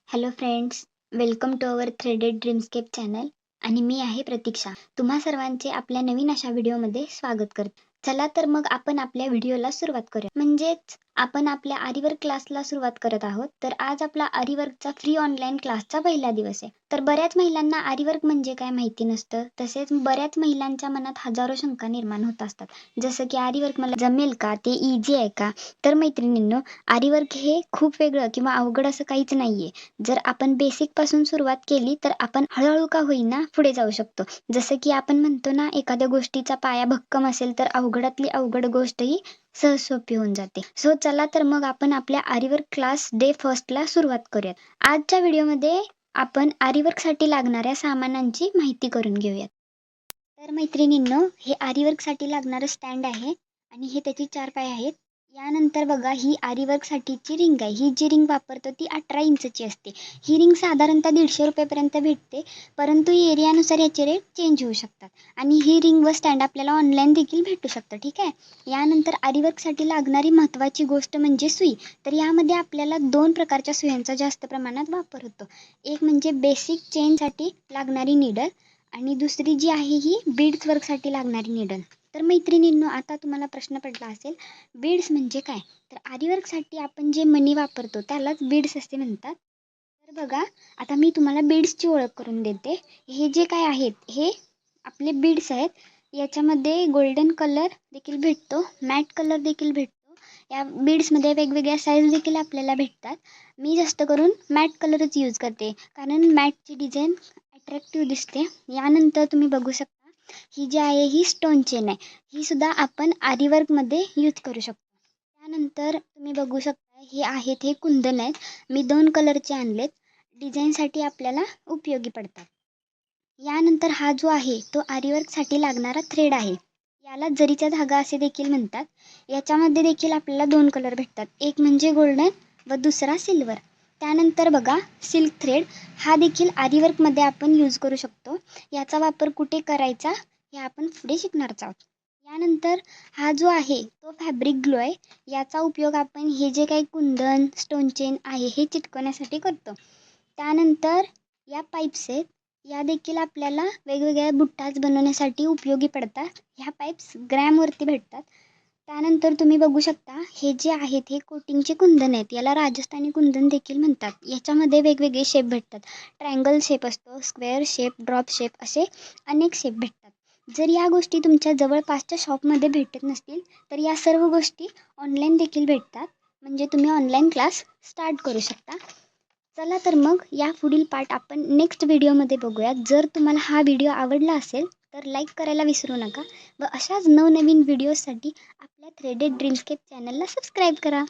Hello friends, welcome to our threaded dreamscape channel. आणि मी आहे प्रतीक्षा. तुम्हा सर्वांचे आपल्या नवीन अशा व्हिडिओमध्ये स्वागत करते. चला तर मग आपण आपल्या व्हिडिओला सुरुवात करूया. म्हणजेच आपण आपल्या आरीवर्क क्लासला सुरुवात करत आहोत. तर आज आपला आरीवर्कचा फ्री ऑनलाईन क्लासचा पहिला दिवस आहे. तर बऱ्याच महिलांना आरीवर्क म्हणजे काय माहिती नसतं. तसेच बऱ्याच महिलांच्या मनात हजारो शंका निर्माण होत असतात. जसं की आरीवर्क मला जमेल का, ते इझी आहे का. तर मैत्रिणींनो, आरीवर्क हे खूप वेगळं किंवा अवघड असं काहीच नाहीये. जर आपण बेसिक पासून सुरुवात केली तर आपण हळूहळू का होईना पुढे जाऊ शकतो. जसं की आपण म्हणतो ना, एखाद्या गोष्टीचा पाया भक्कम असेल तर अवघडातली अवघड गोष्ट ही सहज सोपी होऊन जाते. सो चला तर मग आपण आपल्या आरीवर्क क्लास डे फर्स्टला सुरुवात करूयात. आजच्या व्हिडिओमध्ये आपण आरीवर्कसाठी लागणाऱ्या सामानांची माहिती करून घेऊयात. तर मैत्रिणींनो, हे आरीवर्कसाठी लागणारं स्टँड आहे आणि हे त्याचे 4 पाय आहेत. यानंतर बघा, ही आरीवर्कसाठीची रिंग आहे. ही जी रिंग वापरतो ती 18 इंचची असते. ही रिंग साधारणतः 150 रुपयेपर्यंत भेटते, परंतु एरियानुसार याचे रेट चेंज होऊ शकतात. आणि ही रिंग व स्टँड आपल्याला ऑनलाईन देखील भेटू शकतं, ठीक आहे. यानंतर आरीवर्कसाठी लागणारी महत्त्वाची गोष्ट म्हणजे सुई. तर यामध्ये आपल्याला 2 प्रकारच्या सुयांचा जास्त प्रमाणात वापर होतो. एक म्हणजे बेसिक चेनसाठी लागणारी नीडल आणि दुसरी जी आहे ही बीड्स वर्कसाठी लागणारी नीडल. तर मैत्रिणींनो, आता तुम्हाला प्रश्न पडला असेल, बीड्स म्हणजे काय. तर आरीवर्कसाठी आपण जे मणी वापरतो त्यालाच बीड्स असे म्हणतात. तर बघा, आता मी तुम्हाला बीड्सची ओळख करून देते. हे जे काय आहेत हे आपले बीड्स आहेत. याच्यामध्ये गोल्डन कलर देखील भेटतो, मॅट कलर देखील भेटतो. या बीड्समध्ये वेगवेगळ्या साईज देखील आपल्याला भेटतात. मी जास्त करून मॅट कलरच यूज करते, कारण मॅटची डिझाईन अट्रॅक्टिव्ह दिसते. यानंतर तुम्ही बघू शकता, ही जी आहे ही स्टोन चेन आहे. ही सुद्धा आपण आरीवर्कमध्ये यूज करू शकतो. त्यानंतर तुम्ही बघू शकता, हे आहेत हे कुंदन आहेत. मी 2 कलरचे आणलेत, डिझाईनसाठी आपल्याला उपयोगी पडतात. यानंतर हा जो आहे तो आरीवर्कसाठी लागणारा थ्रेड आहे. याला जरीचा धागा असे देखील म्हणतात. याच्यामध्ये देखील आपल्याला 2 कलर भेटतात, एक म्हणजे गोल्डन व दुसरा सिल्वर. त्यानंतर बघा, सिल्क थ्रेड हा देखील आरीवर्कमध्ये आपण यूज करू शकतो. याचा वापर कुठे करायचा हे आपण पुढे शिकणारच आहोत. यानंतर हा जो आहे तो फॅब्रिक ग्लो आहे. याचा उपयोग आपण हे जे काही कुंदन, स्टोन चेन आहे हे चिटकवण्यासाठी करतो. त्यानंतर या पाईप्स आहेत, या देखील आपल्याला वेगवेगळ्या बुट्टाच बनवण्यासाठी उपयोगी पडतात. ह्या पाईप्स ग्रॅमवरती भेटतात. त्यानंतर तुम्ही बघू शकता, हे जे आहेत हे कोटिंगचे कुंदन आहेत. याला राजस्थानी कुंदन देखील म्हणतात. याच्यामध्ये वेगवेगळे शेप भेटतात. ट्रायंगल शेप असतो, स्क्वेअर शेप, ड्रॉप शेप असे अनेक शेप भेटतात. जर या गोष्टी तुमच्या जवळपासच्या शॉपमध्ये भेटत नसतील तर या सर्व गोष्टी ऑनलाईन देखील भेटतात. म्हणजे तुम्ही ऑनलाईन क्लास स्टार्ट करू शकता. चला तर मग या पुढील पार्ट आपण नेक्स्ट व्हिडिओमध्ये बघूयात. जर तुम्हाला हा व्हिडिओ आवडला असेल तर लाईक करायला विसरू नका व अशाच नवनवीन व्हिडिओसाठी आपल्या थ्रेडेड ड्रीमस्केप चॅनलला सबस्क्राईब करा.